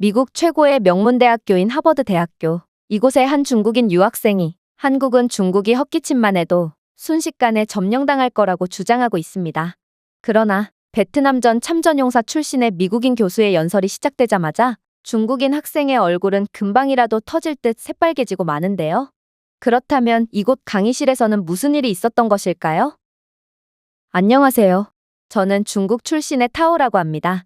미국 최고의 명문대학교인 하버드 대학교. 이곳의 한 중국인 유학생이 한국은 중국이 헛기침만 해도 순식간에 점령당할 거라고 주장하고 있습니다. 그러나 베트남전 참전용사 출신의 미국인 교수의 연설이 시작되자마자 중국인 학생의 얼굴은 금방이라도 터질 듯 새빨개지고 마는데요. 그렇다면 이곳 강의실에서는 무슨 일이 있었던 것일까요? 안녕하세요. 저는 중국 출신의 타오라고 합니다.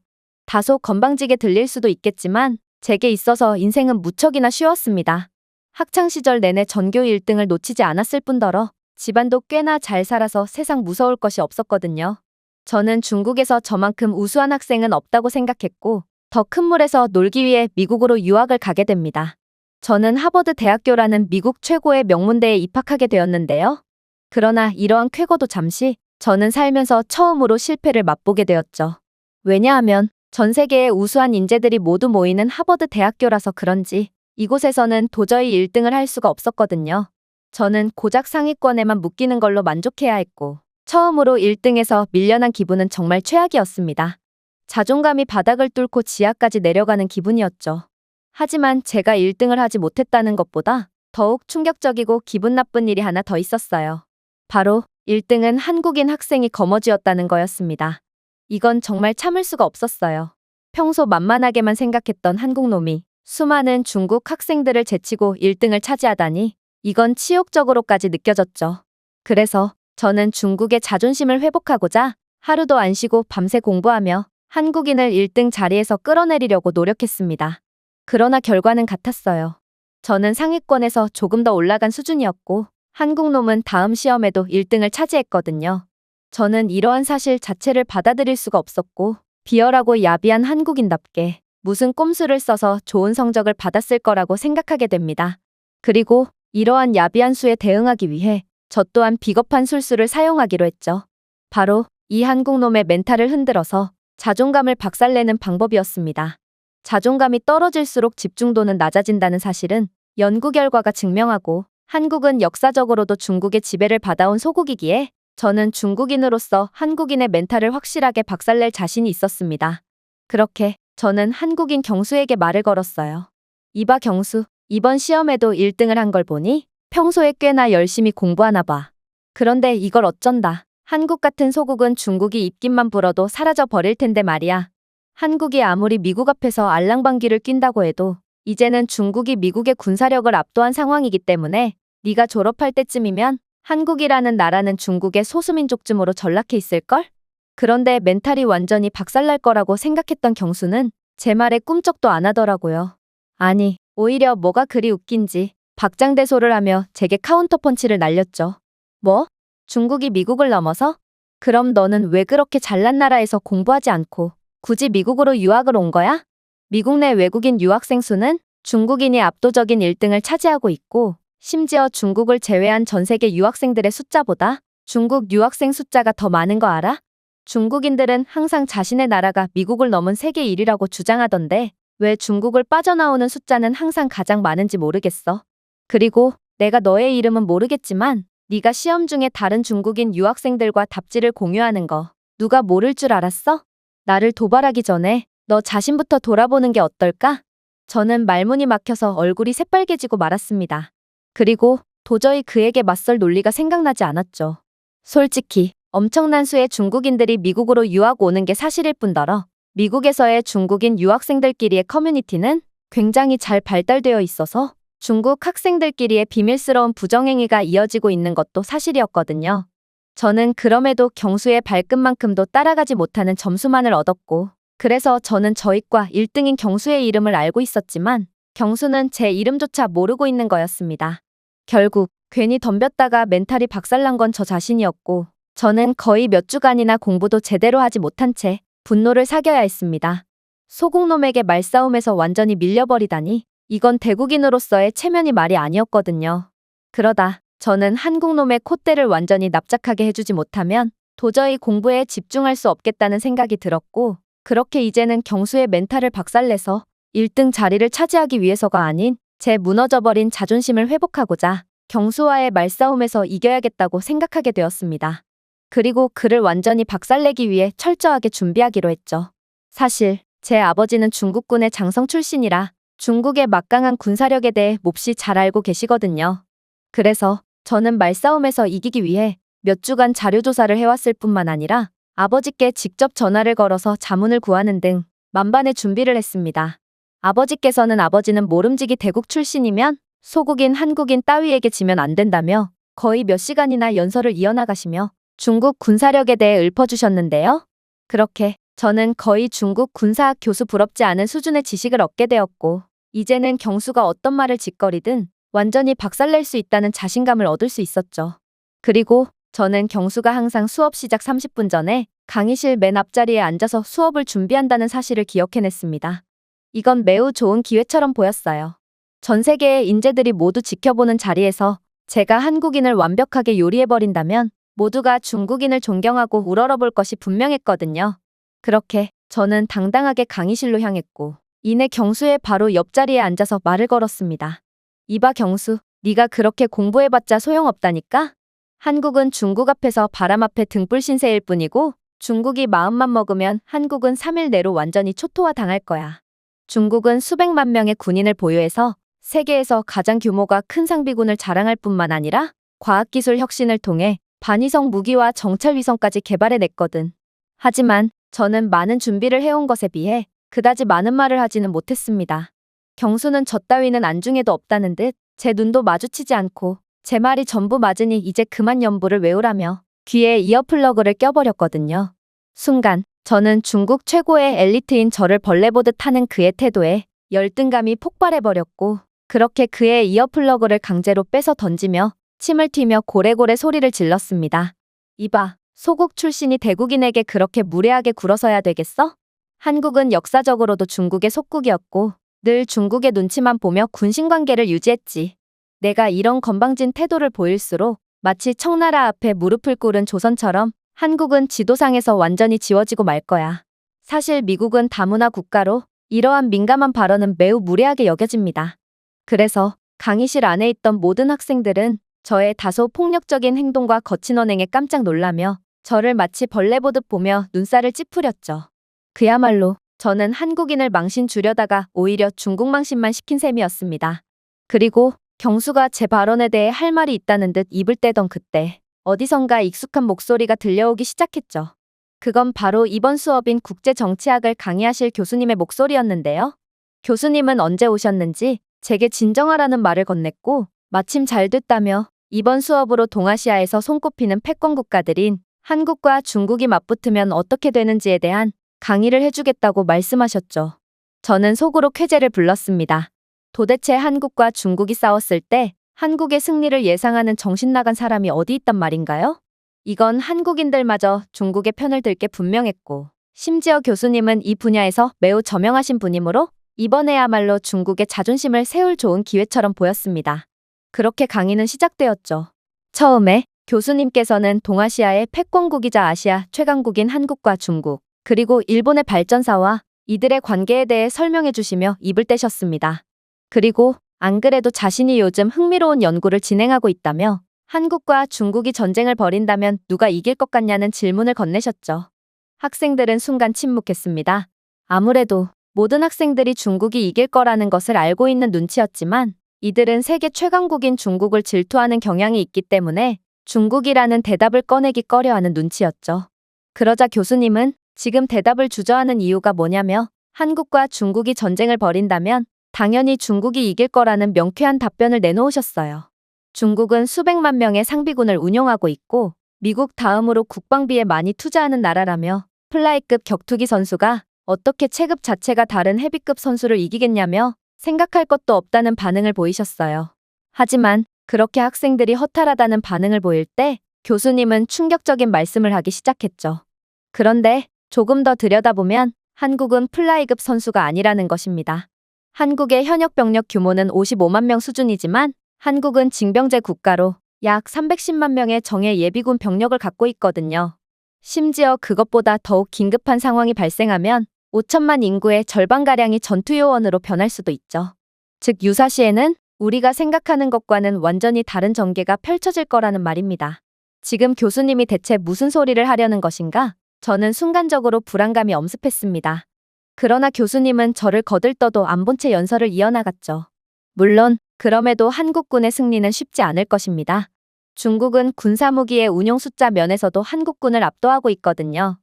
다소 건방지게 들릴 수도 있겠지만 제게 있어서 인생은 무척이나 쉬웠습니다. 학창시절 내내 전교 1등을 놓치지 않았을 뿐더러 집안도 꽤나 잘 살아서 세상 무서울 것이 없었거든요. 저는 중국에서 저만큼 우수한 학생은 없다고 생각했고 더 큰 물에서 놀기 위해 미국으로 유학을 가게 됩니다. 저는 하버드 대학교라는 미국 최고의 명문대에 입학하게 되었는데요. 그러나 이러한 쾌거도 잠시 저는 살면서 처음으로 실패를 맛보게 되었죠. 왜냐하면 전 세계의 우수한 인재들이 모두 모이는 하버드 대학교라서 그런지 이곳에서는 도저히 1등을 할 수가 없었거든요. 저는 고작 상위권에만 묶이는 걸로 만족해야 했고 처음으로 1등에서 밀려난 기분은 정말 최악이었습니다. 자존감이 바닥을 뚫고 지하까지 내려가는 기분이었죠. 하지만 제가 1등을 하지 못했다는 것보다 더욱 충격적이고 기분 나쁜 일이 하나 더 있었어요. 바로 1등은 한국인 학생이 거머쥐었다는 거였습니다. 이건 정말 참을 수가 없었어요. 평소 만만하게만 생각했던 한국놈이 수많은 중국 학생들을 제치고 1등을 차지하다니 이건 치욕적으로까지 느껴졌죠. 그래서 저는 중국의 자존심을 회복하고자 하루도 안 쉬고 밤새 공부하며 한국인을 1등 자리에서 끌어내리려고 노력했습니다. 그러나 결과는 같았어요. 저는 상위권에서 조금 더 올라간 수준이었고 한국놈은 다음 시험에도 1등을 차지했거든요. 저는 이러한 사실 자체를 받아들일 수가 없었고 비열하고 야비한 한국인답게 무슨 꼼수를 써서 좋은 성적을 받았을 거라고 생각하게 됩니다. 그리고 이러한 야비한 수에 대응하기 위해 저 또한 비겁한 술수를 사용하기로 했죠. 바로 이 한국놈의 멘탈을 흔들어서 자존감을 박살내는 방법이었습니다. 자존감이 떨어질수록 집중도는 낮아진다는 사실은 연구 결과가 증명하고 한국은 역사적으로도 중국의 지배를 받아온 소국이기에 저는 중국인으로서 한국인의 멘탈을 확실하게 박살낼 자신이 있었습니다. 그렇게 저는 한국인 경수에게 말을 걸었어요. 이봐 경수, 이번 시험에도 1등을 한 걸 보니 평소에 꽤나 열심히 공부하나 봐. 그런데 이걸 어쩐다. 한국 같은 소국은 중국이 입김만 불어도 사라져 버릴 텐데 말이야. 한국이 아무리 미국 앞에서 알랑방귀를 낀다고 해도 이제는 중국이 미국의 군사력을 압도한 상황이기 때문에 네가 졸업할 때쯤이면 한국이라는 나라는 중국의 소수민족쯤으로 전락해 있을걸? 그런데 멘탈이 완전히 박살날 거라고 생각했던 경수는 제 말에 꿈쩍도 안 하더라고요. 아니, 오히려 뭐가 그리 웃긴지 박장대소를 하며 제게 카운터펀치를 날렸죠. 뭐? 중국이 미국을 넘어서? 그럼 너는 왜 그렇게 잘난 나라에서 공부하지 않고 굳이 미국으로 유학을 온 거야? 미국 내 외국인 유학생 수는 중국인이 압도적인 1등을 차지하고 있고 심지어 중국을 제외한 전 세계 유학생들의 숫자보다 중국 유학생 숫자가 더 많은 거 알아? 중국인들은 항상 자신의 나라가 미국을 넘은 세계 1위라고 주장하던데 왜 중국을 빠져나오는 숫자는 항상 가장 많은지 모르겠어. 그리고 내가 너의 이름은 모르겠지만 네가 시험 중에 다른 중국인 유학생들과 답지를 공유하는 거 누가 모를 줄 알았어? 나를 도발하기 전에 너 자신부터 돌아보는 게 어떨까? 저는 말문이 막혀서 얼굴이 새빨개지고 말았습니다. 그리고 도저히 그에게 맞설 논리가 생각나지 않았죠. 솔직히 엄청난 수의 중국인들이 미국으로 유학 오는 게 사실일 뿐더러 미국에서의 중국인 유학생들끼리의 커뮤니티는 굉장히 잘 발달되어 있어서 중국 학생들끼리의 비밀스러운 부정행위가 이어지고 있는 것도 사실이었거든요. 저는 그럼에도 경수의 발끝만큼도 따라가지 못하는 점수만을 얻었고 그래서 저는 저희과 1등인 경수의 이름을 알고 있었지만 경수는 제 이름조차 모르고 있는 거였습니다. 결국 괜히 덤볐다가 멘탈이 박살난 건 저 자신이었고 저는 거의 몇 주간이나 공부도 제대로 하지 못한 채 분노를 사겨야 했습니다. 소국놈에게 말싸움에서 완전히 밀려버리다니 이건 대국인으로서의 체면이 말이 아니었거든요. 그러다 저는 한국놈의 콧대를 완전히 납작하게 해주지 못하면 도저히 공부에 집중할 수 없겠다는 생각이 들었고 그렇게 이제는 경수의 멘탈을 박살내서 1등 자리를 차지하기 위해서가 아닌 제 무너져버린 자존심을 회복하고자 경수와의 말싸움에서 이겨야겠다고 생각하게 되었습니다. 그리고 그를 완전히 박살내기 위해 철저하게 준비하기로 했죠. 사실 제 아버지는 중국군의 장성 출신이라 중국의 막강한 군사력에 대해 몹시 잘 알고 계시거든요. 그래서 저는 말싸움에서 이기기 위해 몇 주간 자료조사를 해왔을 뿐만 아니라 아버지께 직접 전화를 걸어서 자문을 구하는 등 만반의 준비를 했습니다. 아버지는 모름지기 대국 출신이면 소국인 한국인 따위에게 지면 안 된다며 거의 몇 시간이나 연설을 이어나가시며 중국 군사력에 대해 읊어주셨는데요. 그렇게 저는 거의 중국 군사학 교수 부럽지 않은 수준의 지식을 얻게 되었고, 이제는 경수가 어떤 말을 짓거리든 완전히 박살낼 수 있다는 자신감을 얻을 수 있었죠. 그리고 저는 경수가 항상 수업 시작 30분 전에 강의실 맨 앞자리에 앉아서 수업을 준비한다는 사실을 기억해냈습니다. 이건 매우 좋은 기회처럼 보였어요. 전 세계의 인재들이 모두 지켜보는 자리에서 제가 한국인을 완벽하게 요리해버린다면 모두가 중국인을 존경하고 우러러볼 것이 분명했거든요. 그렇게 저는 당당하게 강의실로 향했고, 이내 경수의 바로 옆자리에 앉아서 말을 걸었습니다. 이봐 경수, 네가 그렇게 공부해봤자 소용없다니까? 한국은 중국 앞에서 바람 앞에 등불 신세일 뿐이고 중국이 마음만 먹으면 한국은 3일 내로 완전히 초토화 당할 거야. 중국은 수백만 명의 군인을 보유해서 세계에서 가장 규모가 큰 상비군을 자랑할 뿐만 아니라 과학기술 혁신을 통해 반위성 무기와 정찰위성까지 개발해냈거든. 하지만 저는 많은 준비를 해온 것에 비해 그다지 많은 말을 하지는 못했습니다. 경수는 저 따위는 안중에도 없다는 듯 제 눈도 마주치지 않고 제 말이 전부 맞으니 이제 그만 연부를 외우라며 귀에 이어플러그를 껴버렸거든요. 순간 저는 중국 최고의 엘리트인 저를 벌레 보듯 하는 그의 태도에 열등감이 폭발해버렸고, 그렇게 그의 이어플러그를 강제로 뺏어 던지며 침을 튀며 고래고래 소리를 질렀습니다. 이봐, 소국 출신이 대국인에게 그렇게 무례하게 굴어서야 되겠어? 한국은 역사적으로도 중국의 속국이었고 늘 중국의 눈치만 보며 군신관계를 유지했지. 내가 이런 건방진 태도를 보일수록 마치 청나라 앞에 무릎을 꿇은 조선처럼 한국은 지도상에서 완전히 지워지고 말 거야. 사실 미국은 다문화 국가로 이러한 민감한 발언은 매우 무례하게 여겨집니다. 그래서 강의실 안에 있던 모든 학생들은 저의 다소 폭력적인 행동과 거친 언행에 깜짝 놀라며 저를 마치 벌레 보듯 보며 눈살을 찌푸렸죠. 그야말로 저는 한국인을 망신 주려다가 오히려 중국 망신만 시킨 셈이었습니다. 그리고 경수가 제 발언에 대해 할 말이 있다는 듯 입을 떼던 그때 어디선가 익숙한 목소리가 들려오기 시작했죠. 그건 바로 이번 수업인 국제정치학을 강의하실 교수님의 목소리였는데요. 교수님은 언제 오셨는지 제게 진정하라는 말을 건넸고, 마침 잘 됐다며 이번 수업으로 동아시아에서 손꼽히는 패권 국가들인 한국과 중국이 맞붙으면 어떻게 되는지에 대한 강의를 해주겠다고 말씀하셨죠. 저는 속으로 쾌재를 불렀습니다. 도대체 한국과 중국이 싸웠을 때 한국의 승리를 예상하는 정신 나간 사람이 어디 있단 말인가요? 이건 한국인들마저 중국의 편을 들 게 분명했고, 심지어 교수님은 이 분야에서 매우 저명하신 분이므로 이번에야말로 중국의 자존심을 세울 좋은 기회처럼 보였습니다. 그렇게 강의는 시작되었죠. 처음에 교수님께서는 동아시아의 패권국이자 아시아 최강국인 한국과 중국, 그리고 일본의 발전사와 이들의 관계에 대해 설명해 주시며 입을 떼셨습니다. 그리고 안 그래도 자신이 요즘 흥미로운 연구를 진행하고 있다며 한국과 중국이 전쟁을 벌인다면 누가 이길 것 같냐는 질문을 건네셨죠. 학생들은 순간 침묵했습니다. 아무래도 모든 학생들이 중국이 이길 거라는 것을 알고 있는 눈치였지만 이들은 세계 최강국인 중국을 질투하는 경향이 있기 때문에 중국이라는 대답을 꺼내기 꺼려하는 눈치였죠. 그러자 교수님은 지금 대답을 주저하는 이유가 뭐냐며 한국과 중국이 전쟁을 벌인다면 당연히 중국이 이길 거라는 명쾌한 답변을 내놓으셨어요. 중국은 수백만 명의 상비군을 운용하고 있고 미국 다음으로 국방비에 많이 투자하는 나라라며 플라이급 격투기 선수가 어떻게 체급 자체가 다른 헤비급 선수를 이기겠냐며 생각할 것도 없다는 반응을 보이셨어요. 하지만 그렇게 학생들이 허탈하다는 반응을 보일 때 교수님은 충격적인 말씀을 하기 시작했죠. 그런데 조금 더 들여다보면 한국은 플라이급 선수가 아니라는 것입니다. 한국의 현역 병력 규모는 55만 명 수준이지만 한국은 징병제 국가로 약 310만 명의 정예 예비군 병력을 갖고 있거든요. 심지어 그것보다 더욱 긴급한 상황이 발생하면 5천만 인구의 절반가량이 전투요원으로 변할 수도 있죠. 즉 유사시에는 우리가 생각하는 것과는 완전히 다른 전개가 펼쳐질 거라는 말입니다. 지금 교수님이 대체 무슨 소리를 하려는 것인가? 저는 순간적으로 불안감이 엄습했습니다. 그러나 교수님은 저를 거들떠도 안 본 채 연설을 이어나갔죠. 물론 그럼에도 한국군의 승리는 쉽지 않을 것입니다. 중국은 군사무기의 운용 숫자 면에서도 한국군을 압도하고 있거든요.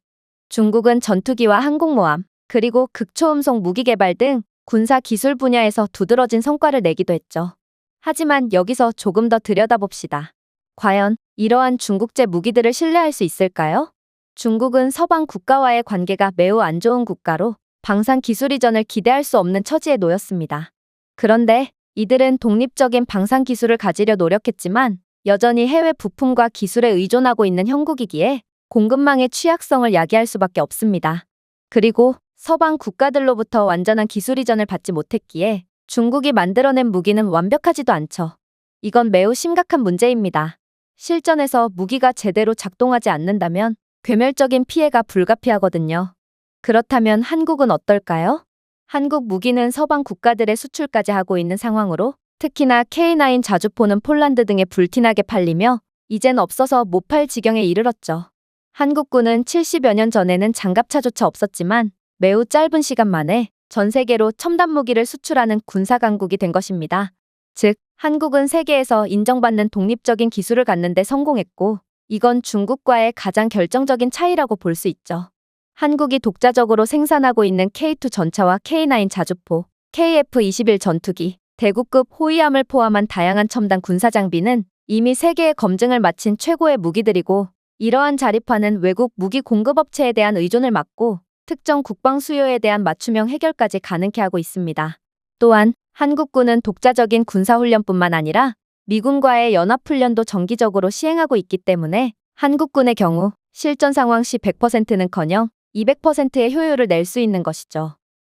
중국은 전투기와 항공모함, 그리고 극초음속 무기 개발 등 군사 기술 분야에서 두드러진 성과를 내기도 했죠. 하지만 여기서 조금 더 들여다봅시다. 과연 이러한 중국제 무기들을 신뢰할 수 있을까요? 중국은 서방 국가와의 관계가 매우 안 좋은 국가로 방산 기술 이전을 기대할 수 없는 처지에 놓였습니다. 그런데 이들은 독립적인 방산 기술을 가지려 노력했지만 여전히 해외 부품과 기술에 의존하고 있는 형국이기에 공급망의 취약성을 야기할 수밖에 없습니다. 그리고 서방 국가들로부터 완전한 기술 이전을 받지 못했기에 중국이 만들어낸 무기는 완벽하지도 않죠. 이건 매우 심각한 문제입니다. 실전에서 무기가 제대로 작동하지 않는다면 괴멸적인 피해가 불가피하거든요. 그렇다면 한국은 어떨까요? 한국 무기는 서방 국가들의 수출까지 하고 있는 상황으로 특히나 K9 자주포는 폴란드 등에 불티나게 팔리며 이젠 없어서 못 팔 지경에 이르렀죠. 한국군은 70여 년 전에는 장갑차조차 없었지만 매우 짧은 시간 만에 전 세계로 첨단 무기를 수출하는 군사 강국이 된 것입니다. 즉, 한국은 세계에서 인정받는 독립적인 기술을 갖는 데 성공했고 이건 중국과의 가장 결정적인 차이라고 볼 수 있죠. 한국이 독자적으로 생산하고 있는 K2 전차와 K9 자주포, KF-21 전투기, 대구급 호위함을 포함한 다양한 첨단 군사장비는 이미 세계의 검증을 마친 최고의 무기들이고 이러한 자립화는 외국 무기 공급업체에 대한 의존을 막고 특정 국방 수요에 대한 맞춤형 해결까지 가능케 하고 있습니다. 또한 한국군은 독자적인 군사훈련뿐만 아니라 미군과의 연합훈련도 정기적으로 시행하고 있기 때문에 한국군의 경우 실전 상황 시 100%는커녕 200%의 효율을 낼 수 있는 것이죠.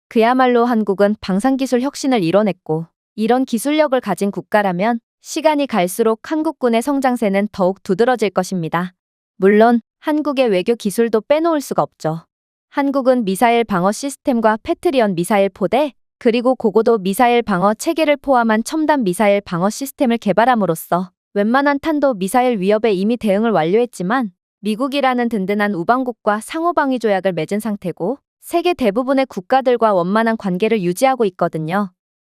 그야말로 한국은 방산기술 혁신을 이뤄냈고 이런 기술력을 가진 국가라면 시간이 갈수록 한국군의 성장세는 더욱 두드러질 것입니다. 물론 한국의 외교 기술도 빼놓을 수가 없죠. 한국은 미사일 방어 시스템과 패트리언 미사일 포대, 그리고 고고도 미사일 방어 체계를 포함한 첨단 미사일 방어 시스템을 개발함으로써 웬만한 탄도 미사일 위협에 이미 대응을 완료했지만 미국이라는 든든한 우방국과 상호방위 조약을 맺은 상태고 세계 대부분의 국가들과 원만한 관계를 유지하고 있거든요.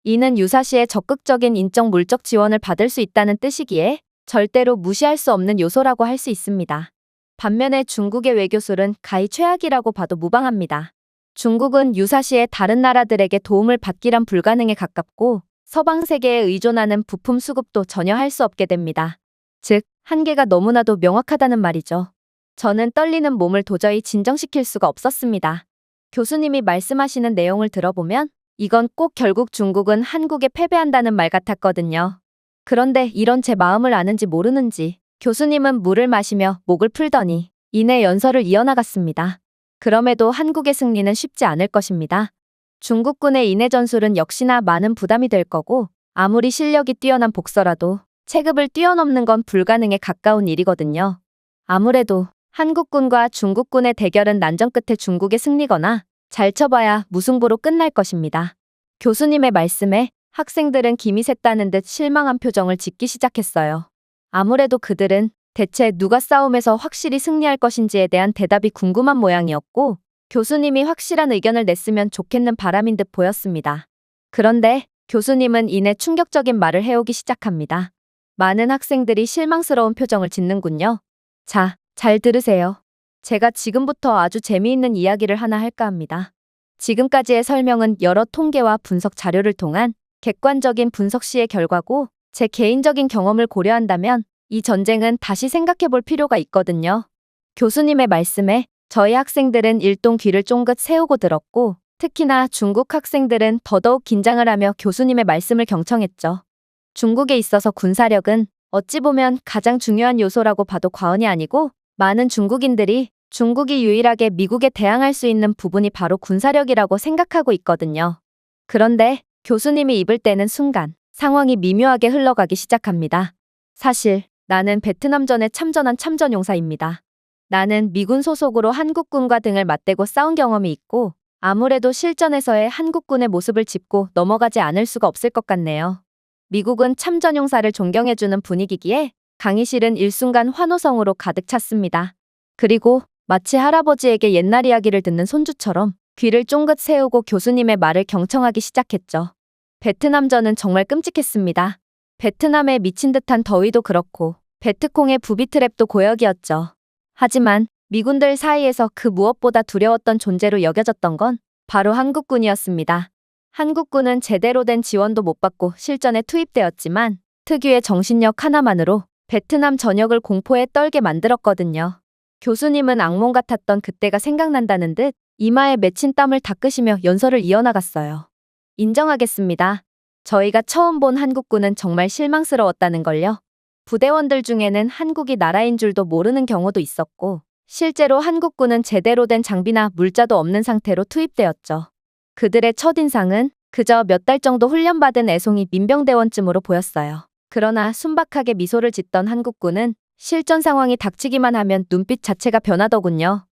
이는 유사시에 적극적인 인적 물적 지원을 받을 수 있다는 뜻이기에 절대로 무시할 수 없는 요소라고 할 수 있습니다. 반면에 중국의 외교술은 가히 최악이라고 봐도 무방합니다. 중국은 유사시에 다른 나라들에게 도움을 받기란 불가능에 가깝고 서방 세계에 의존하는 부품 수급도 전혀 할 수 없게 됩니다. 즉, 한계가 너무나도 명확하다는 말이죠. 저는 떨리는 몸을 도저히 진정시킬 수가 없었습니다. 교수님이 말씀하시는 내용을 들어보면 이건 꼭 결국 중국은 한국에 패배한다는 말 같았거든요. 그런데 이런 제 마음을 아는지 모르는지 교수님은 물을 마시며 목을 풀더니 이내 연설을 이어나갔습니다. 그럼에도 한국의 승리는 쉽지 않을 것입니다. 중국군의 이내 전술은 역시나 많은 부담이 될 거고 아무리 실력이 뛰어난 복서라도 체급을 뛰어넘는 건 불가능에 가까운 일이거든요. 아무래도 한국군과 중국군의 대결은 난전 끝에 중국의 승리거나 잘 쳐봐야 무승부로 끝날 것입니다. 교수님의 말씀에 학생들은 김이 샜다는 듯 실망한 표정을 짓기 시작했어요. 아무래도 그들은 대체 누가 싸움에서 확실히 승리할 것인지에 대한 대답이 궁금한 모양이었고 교수님이 확실한 의견을 냈으면 좋겠는 바람인 듯 보였습니다. 그런데 교수님은 이내 충격적인 말을 해오기 시작합니다. 많은 학생들이 실망스러운 표정을 짓는군요. 자, 잘 들으세요. 제가 지금부터 아주 재미있는 이야기를 하나 할까 합니다. 지금까지의 설명은 여러 통계와 분석 자료를 통한 객관적인 분석 시의 결과고 제 개인적인 경험을 고려한다면 이 전쟁은 다시 생각해 볼 필요가 있거든요. 교수님의 말씀에 저희 학생들은 일동 귀를 쫑긋 세우고 들었고 특히나 중국 학생들은 더더욱 긴장을 하며 교수님의 말씀을 경청했죠. 중국에 있어서 군사력은 어찌 보면 가장 중요한 요소라고 봐도 과언이 아니고 많은 중국인들이 중국이 유일하게 미국에 대항할 수 있는 부분이 바로 군사력이라고 생각하고 있거든요. 그런데 교수님이 입을 떼는 순간 상황이 미묘하게 흘러가기 시작합니다. 사실 나는 베트남전에 참전한 참전용사입니다. 나는 미군 소속으로 한국군과 등을 맞대고 싸운 경험이 있고 아무래도 실전에서의 한국군의 모습을 짚고 넘어가지 않을 수가 없을 것 같네요. 미국은 참전용사를 존경해주는 분위기기에 강의실은 일순간 환호성으로 가득 찼습니다. 그리고 마치 할아버지에게 옛날 이야기를 듣는 손주처럼 귀를 쫑긋 세우고 교수님의 말을 경청하기 시작했죠. 베트남전은 정말 끔찍했습니다. 베트남에 미친 듯한 더위도 그렇고 베트콩의 부비트랩도 고역이었죠. 하지만 미군들 사이에서 그 무엇보다 두려웠던 존재로 여겨졌던 건 바로 한국군이었습니다. 한국군은 제대로 된 지원도 못 받고 실전에 투입되었지만 특유의 정신력 하나만으로 베트남 전역을 공포에 떨게 만들었거든요. 교수님은 악몽 같았던 그때가 생각난다는 듯 이마에 맺힌 땀을 닦으시며 연설을 이어나갔어요. 인정하겠습니다. 저희가 처음 본 한국군은 정말 실망스러웠다는 걸요. 부대원들 중에는 한국이 나라인 줄도 모르는 경우도 있었고 실제로 한국군은 제대로 된 장비나 물자도 없는 상태로 투입되었죠. 그들의 첫인상은 그저 몇 달 정도 훈련받은 애송이 민병대원쯤으로 보였어요. 그러나 순박하게 미소를 짓던 한국군은 실전 상황이 닥치기만 하면 눈빛 자체가 변하더군요.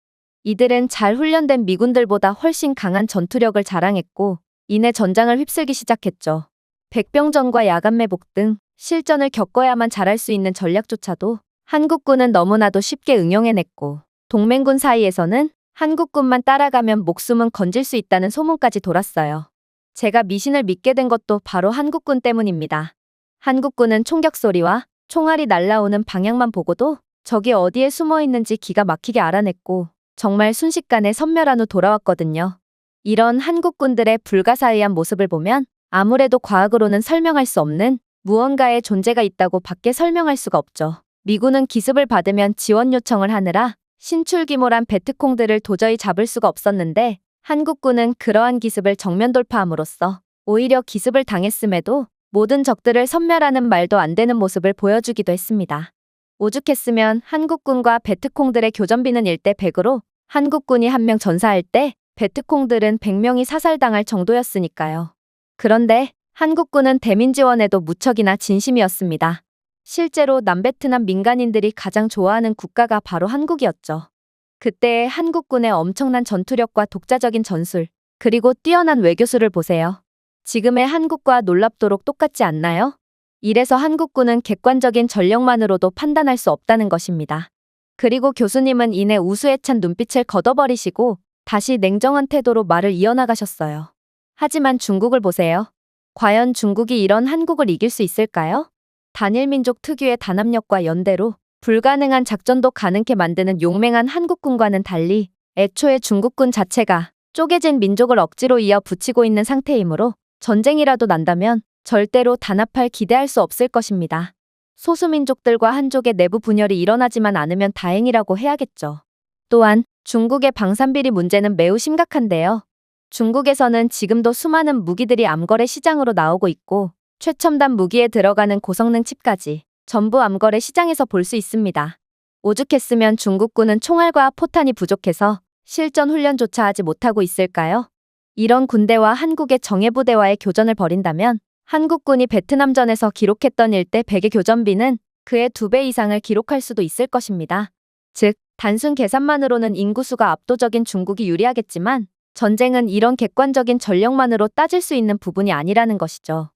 이들은 잘 훈련된 미군들보다 훨씬 강한 전투력을 자랑했고 이내 전장을 휩쓸기 시작했죠. 백병전과 야간매복 등 실전을 겪어야만 잘할 수 있는 전략조차도 한국군은 너무나도 쉽게 응용해냈고 동맹군 사이에서는 한국군만 따라가면 목숨은 건질 수 있다는 소문까지 돌았어요. 제가 미신을 믿게 된 것도 바로 한국군 때문입니다. 한국군은 총격 소리와 총알이 날아오는 방향만 보고도 적이 어디에 숨어 있는지 기가 막히게 알아냈고 정말 순식간에 섬멸한 후 돌아왔거든요. 이런 한국군들의 불가사의한 모습을 보면 아무래도 과학으로는 설명할 수 없는 무언가의 존재가 있다고 밖에 설명할 수가 없죠. 미군은 기습을 받으면 지원 요청을 하느라 신출귀몰한 베트콩들을 도저히 잡을 수가 없었는데 한국군은 그러한 기습을 정면 돌파함으로써 오히려 기습을 당했음에도 모든 적들을 섬멸하는 말도 안 되는 모습을 보여주기도 했습니다. 오죽했으면 한국군과 베트콩들의 교전비는 1대 100으로 한국군이 1명 전사할 때 베트콩들은 100명이 사살당할 정도였으니까요. 그런데 한국군은 대민 지원에도 무척이나 진심이었습니다. 실제로 남베트남 민간인들이 가장 좋아하는 국가가 바로 한국이었죠. 그때의 한국군의 엄청난 전투력과 독자적인 전술, 그리고 뛰어난 외교수를 보세요. 지금의 한국과 놀랍도록 똑같지 않나요? 이래서 한국군은 객관적인 전력만으로도 판단할 수 없다는 것입니다. 그리고 교수님은 이내 우수에 찬 눈빛을 걷어버리시고 다시 냉정한 태도로 말을 이어나가셨어요. 하지만 중국을 보세요. 과연 중국이 이런 한국을 이길 수 있을까요? 단일민족 특유의 단합력과 연대로 불가능한 작전도 가능케 만드는 용맹한 한국군과는 달리 애초에 중국군 자체가 쪼개진 민족을 억지로 이어 붙이고 있는 상태이므로 전쟁이라도 난다면 절대로 단합할 기대할 수 없을 것입니다. 소수민족들과 한족의 내부 분열이 일어나지만 않으면 다행이라고 해야겠죠. 또한 중국의 방산비리 문제는 매우 심각한데요. 중국에서는 지금도 수많은 무기들이 암거래 시장으로 나오고 있고 최첨단 무기에 들어가는 고성능 칩까지 전부 암거래 시장에서 볼 수 있습니다. 오죽했으면 중국군은 총알과 포탄이 부족해서 실전 훈련조차 하지 못하고 있을까요? 이런 군대와 한국의 정예부대와의 교전을 벌인다면 한국군이 베트남전에서 기록했던 1대 100의 교전비는 그의 2배 이상을 기록할 수도 있을 것입니다. 즉, 단순 계산만으로는 인구수가 압도적인 중국이 유리하겠지만 전쟁은 이런 객관적인 전력만으로 따질 수 있는 부분이 아니라는 것이죠.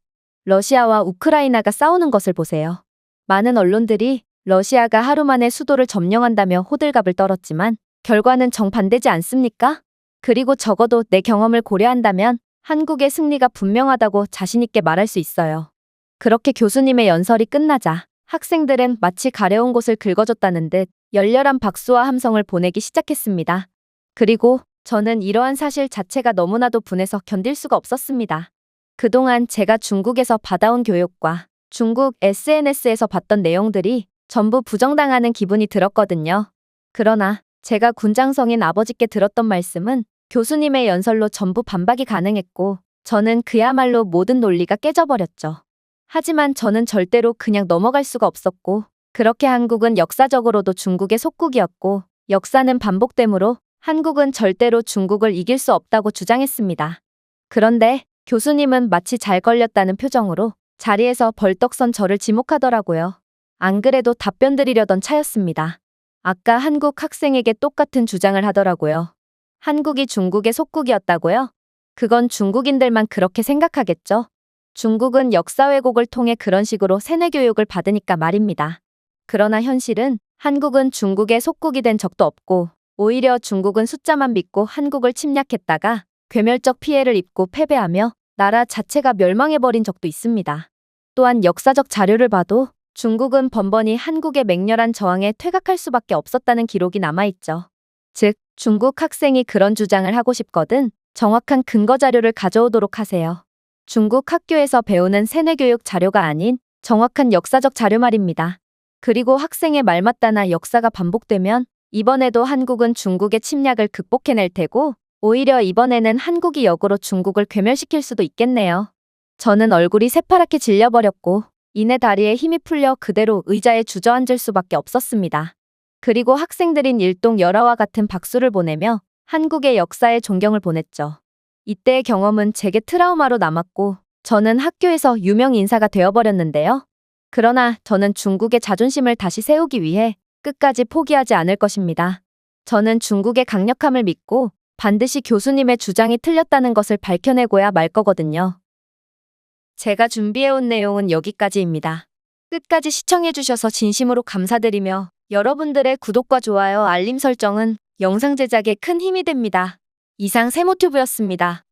러시아와 우크라이나가 싸우는 것을 보세요. 많은 언론들이 러시아가 하루 만에 수도를 점령한다며 호들갑을 떨었지만 결과는 정반대지 않습니까? 그리고 적어도 내 경험을 고려한다면 한국의 승리가 분명하다고 자신있게 말할 수 있어요. 그렇게 교수님의 연설이 끝나자 학생들은 마치 가려운 곳을 긁어줬다는 듯 열렬한 박수와 함성을 보내기 시작했습니다. 그리고 저는 이러한 사실 자체가 너무나도 분해서 견딜 수가 없었습니다. 그동안 제가 중국에서 받아온 교육과 중국 SNS에서 봤던 내용들이 전부 부정당하는 기분이 들었거든요. 그러나 제가 군장성인 아버지께 들었던 말씀은 교수님의 연설로 전부 반박이 가능했고 저는 그야말로 모든 논리가 깨져버렸죠. 하지만 저는 절대로 그냥 넘어갈 수가 없었고 그렇게 한국은 역사적으로도 중국의 속국이었고 역사는 반복되므로 한국은 절대로 중국을 이길 수 없다고 주장했습니다. 그런데 교수님은 마치 잘 걸렸다는 표정으로 자리에서 벌떡 선 저를 지목하더라고요. 안 그래도 답변 드리려던 차였습니다. 아까 한국 학생에게 똑같은 주장을 하더라고요. 한국이 중국의 속국이었다고요? 그건 중국인들만 그렇게 생각하겠죠? 중국은 역사 왜곡을 통해 그런 식으로 세뇌 교육을 받으니까 말입니다. 그러나 현실은 한국은 중국의 속국이 된 적도 없고 오히려 중국은 숫자만 믿고 한국을 침략했다가 괴멸적 피해를 입고 패배하며 나라 자체가 멸망해버린 적도 있습니다. 또한 역사적 자료를 봐도 중국은 번번이 한국의 맹렬한 저항에 퇴각할 수밖에 없었다는 기록이 남아있죠. 즉, 중국 학생이 그런 주장을 하고 싶거든 정확한 근거 자료를 가져오도록 하세요. 중국 학교에서 배우는 세뇌교육 자료가 아닌 정확한 역사적 자료 말입니다. 그리고 학생의 말 맞다나 역사가 반복되면 이번에도 한국은 중국의 침략을 극복해낼 테고 오히려 이번에는 한국이 역으로 중국을 괴멸시킬 수도 있겠네요. 저는 얼굴이 새파랗게 질려버렸고 이내 다리에 힘이 풀려 그대로 의자에 주저앉을 수밖에 없었습니다. 그리고 학생들인 일동 열화와 같은 박수를 보내며 한국의 역사에 존경을 보냈죠. 이때의 경험은 제게 트라우마로 남았고 저는 학교에서 유명 인사가 되어버렸는데요. 그러나 저는 중국의 자존심을 다시 세우기 위해 끝까지 포기하지 않을 것입니다. 저는 중국의 강력함을 믿고 반드시 교수님의 주장이 틀렸다는 것을 밝혀내고야 말 거거든요. 제가 준비해온 내용은 여기까지입니다. 끝까지 시청해주셔서 진심으로 감사드리며 여러분들의 구독과 좋아요, 알림 설정은 영상 제작에 큰 힘이 됩니다. 이상 세모튜브였습니다.